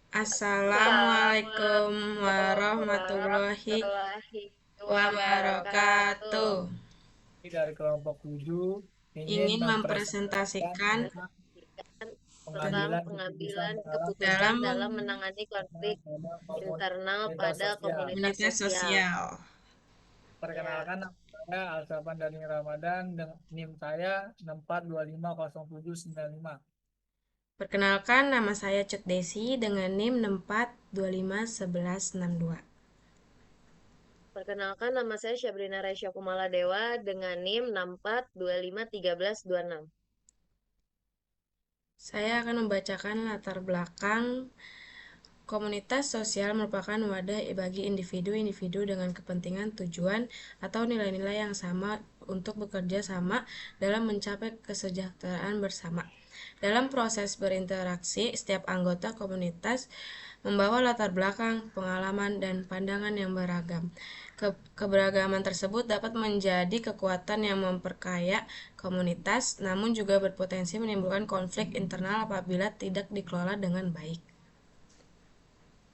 Assalamualaikum Assalamualaikum warahmatullahi warahmatullahi wabarakatuh. wabarakatuh. Ini dari kelompok 7 ingin Ingin mempresentasikan mempresentasikan tentang Tentang pengambilan keputusan pengambilan dalam keputusan dalam dalam menangani konflik pada internal komunitas pada sosial. komunitas komunitas sosial. sosial. Ya, Perkenalkan, nama saya Alsafan dari Ramadan dengan NIM saya 64250795. Perkenalkan, nama saya Cut Desi dengan NIM 64251162. perkenalkan nama saya Syabrina Raisya Kumala Dewa dengan NIM 64251326. Saya akan membacakan latar belakang. Komunitas sosial merupakan wadah bagi individu-individu dengan kepentingan, tujuan, atau nilai-nilai yang sama untuk bekerja sama dalam mencapai kesejahteraan bersama. Dalam proses berinteraksi, setiap anggota komunitas membawa latar belakang, pengalaman, dan pandangan yang beragam. Keberagaman tersebut dapat menjadi kekuatan yang memperkaya komunitas, namun juga berpotensi menimbulkan konflik internal apabila tidak dikelola dengan baik.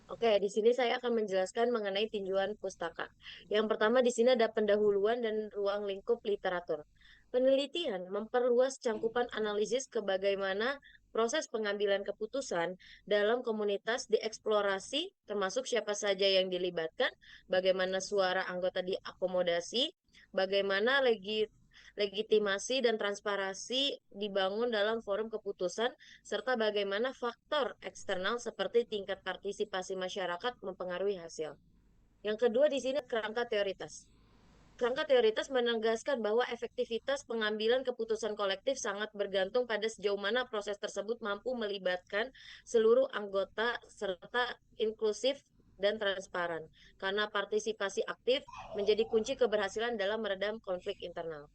Oke, di sini saya akan menjelaskan mengenai tinjauan pustaka. Yang pertama di sini ada pendahuluan dan ruang lingkup literatur. Penelitian memperluas cangkupan analisis ke bagaimana proses pengambilan keputusan dalam komunitas dieksplorasi, termasuk siapa saja yang dilibatkan, bagaimana suara anggota diakomodasi, bagaimana legitimasi dan transparansi dibangun dalam forum keputusan, serta bagaimana faktor eksternal seperti tingkat partisipasi masyarakat mempengaruhi hasil. Yang kedua di sini kerangka teoritas. Kerangka teoritas menegaskan bahwa efektivitas pengambilan keputusan kolektif sangat bergantung pada sejauh mana proses tersebut mampu melibatkan seluruh anggota serta inklusif dan transparan, karena partisipasi aktif menjadi kunci keberhasilan dalam meredam konflik internal.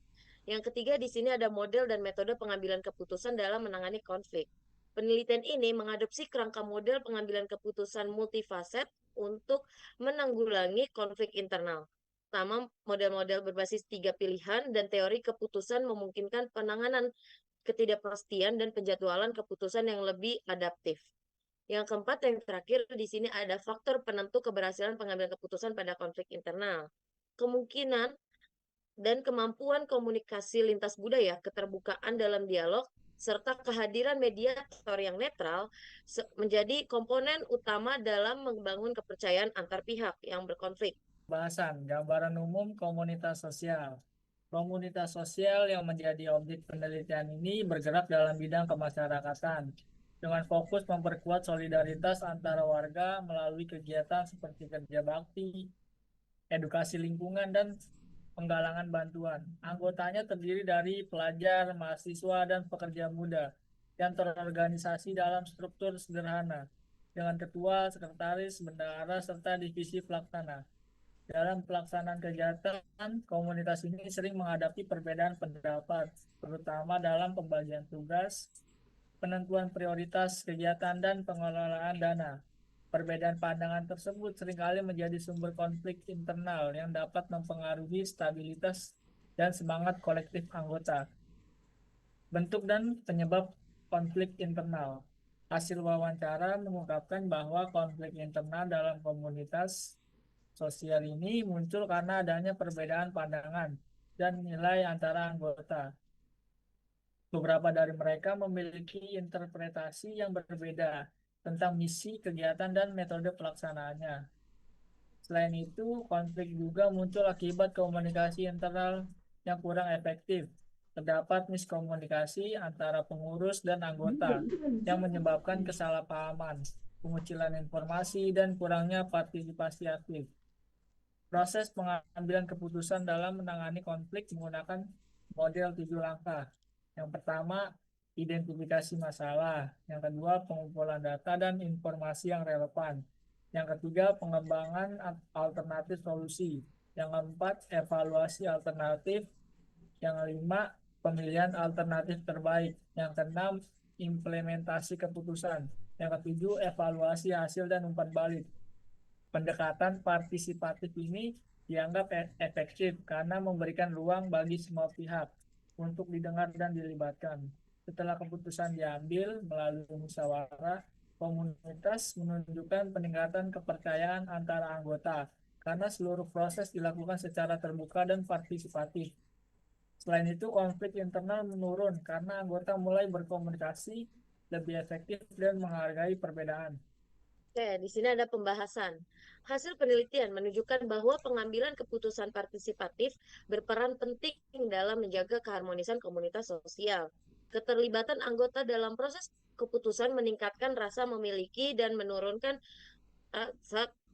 Yang ketiga, di sini ada model dan metode pengambilan keputusan dalam menangani konflik. Penelitian ini mengadopsi kerangka model pengambilan keputusan multifaset untuk menanggulangi konflik internal. Pertama, model-model berbasis tiga pilihan dan teori keputusan memungkinkan penanganan ketidakpastian dan penjadwalan keputusan yang lebih adaptif. Yang keempat, yang terakhir, di sini ada faktor penentu keberhasilan pengambilan keputusan pada konflik internal. Kemungkinan dan kemampuan komunikasi lintas budaya, keterbukaan dalam dialog, serta kehadiran mediator yang netral menjadi komponen utama dalam membangun kepercayaan antar pihak yang berkonflik. Bahasan gambaran umum komunitas sosial. Komunitas sosial yang menjadi objek penelitian ini bergerak dalam bidang kemasyarakatan dengan fokus memperkuat solidaritas antara warga melalui kegiatan seperti kerja bakti, edukasi lingkungan, dan penggalangan bantuan. Anggotanya terdiri dari pelajar, mahasiswa, dan pekerja muda yang terorganisasi dalam struktur sederhana dengan ketua, sekretaris, bendahara, serta divisi pelaksana. Dalam pelaksanaan kegiatan, komunitas ini sering menghadapi perbedaan pendapat, terutama dalam pembagian tugas, penentuan prioritas kegiatan, dan pengelolaan dana. Perbedaan pandangan tersebut seringkali menjadi sumber konflik internal yang dapat mempengaruhi stabilitas dan semangat kolektif anggota. Bentuk dan penyebab konflik internal. Hasil wawancara mengungkapkan bahwa konflik internal dalam komunitas sosial ini muncul karena adanya perbedaan pandangan dan nilai antara anggota. Beberapa dari mereka memiliki interpretasi yang berbeda tentang misi, kegiatan, dan metode pelaksanaannya. Selain itu, konflik juga muncul akibat komunikasi internal yang kurang efektif. Terdapat miskomunikasi antara pengurus dan anggota yang menyebabkan kesalahpahaman, pengucilan informasi, dan kurangnya partisipasi aktif. Proses pengambilan keputusan dalam menangani konflik menggunakan model 7 langkah. Yang pertama, identifikasi masalah. Yang kedua, pengumpulan data dan informasi yang relevan. Yang ketiga, pengembangan alternatif solusi. Yang keempat, evaluasi alternatif. Yang kelima, pemilihan alternatif terbaik. Yang keenam, implementasi keputusan. Yang ketujuh, evaluasi hasil dan umpan balik. Pendekatan partisipatif ini dianggap efektif karena memberikan ruang bagi semua pihak untuk didengar dan dilibatkan. Setelah keputusan diambil melalui musyawarah, Komunitas menunjukkan peningkatan kepercayaan antara anggota karena seluruh proses dilakukan secara terbuka dan partisipatif. Selain itu, konflik internal menurun karena anggota mulai berkomunikasi lebih efektif dan menghargai perbedaan. Oke, di sini ada pembahasan. Hasil penelitian menunjukkan bahwa pengambilan keputusan partisipatif berperan penting dalam menjaga keharmonisan komunitas sosial. Keterlibatan anggota dalam proses keputusan meningkatkan rasa memiliki dan menurunkan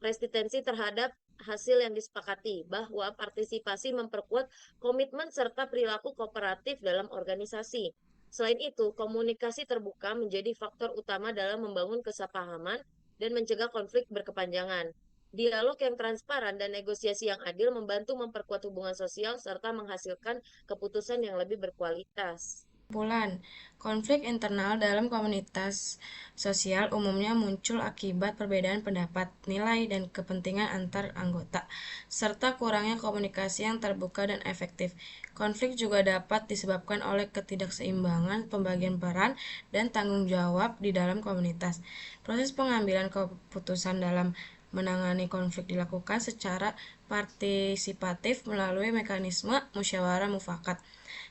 resistensi terhadap hasil yang disepakati, bahwa partisipasi memperkuat komitmen serta perilaku kooperatif dalam organisasi. Selain itu, komunikasi terbuka menjadi faktor utama dalam membangun kesepahaman dan mencegah konflik berkepanjangan. Dialog yang transparan dan negosiasi yang adil membantu memperkuat hubungan sosial serta menghasilkan keputusan yang lebih berkualitas. Kesimpulan, konflik internal dalam komunitas sosial umumnya muncul akibat perbedaan pendapat, nilai, dan kepentingan antar anggota, serta kurangnya komunikasi yang terbuka dan efektif. Konflik juga dapat disebabkan oleh ketidakseimbangan pembagian peran dan tanggung jawab di dalam komunitas. Proses pengambilan keputusan dalam menangani konflik dilakukan secara partisipatif melalui mekanisme musyawarah mufakat.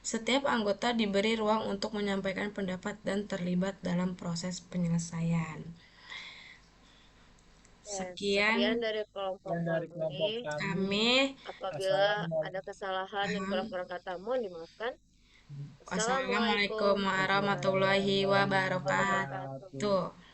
Setiap anggota diberi ruang untuk menyampaikan pendapat dan terlibat dalam proses penyelesaian. Sekian dari kelompok Dan dari kelompok kami. Kami Apabila ada kesalahan dan kurang-kurang kata, mohon dimaafkan. Wassalamualaikum warahmatullahi wabarakatuh.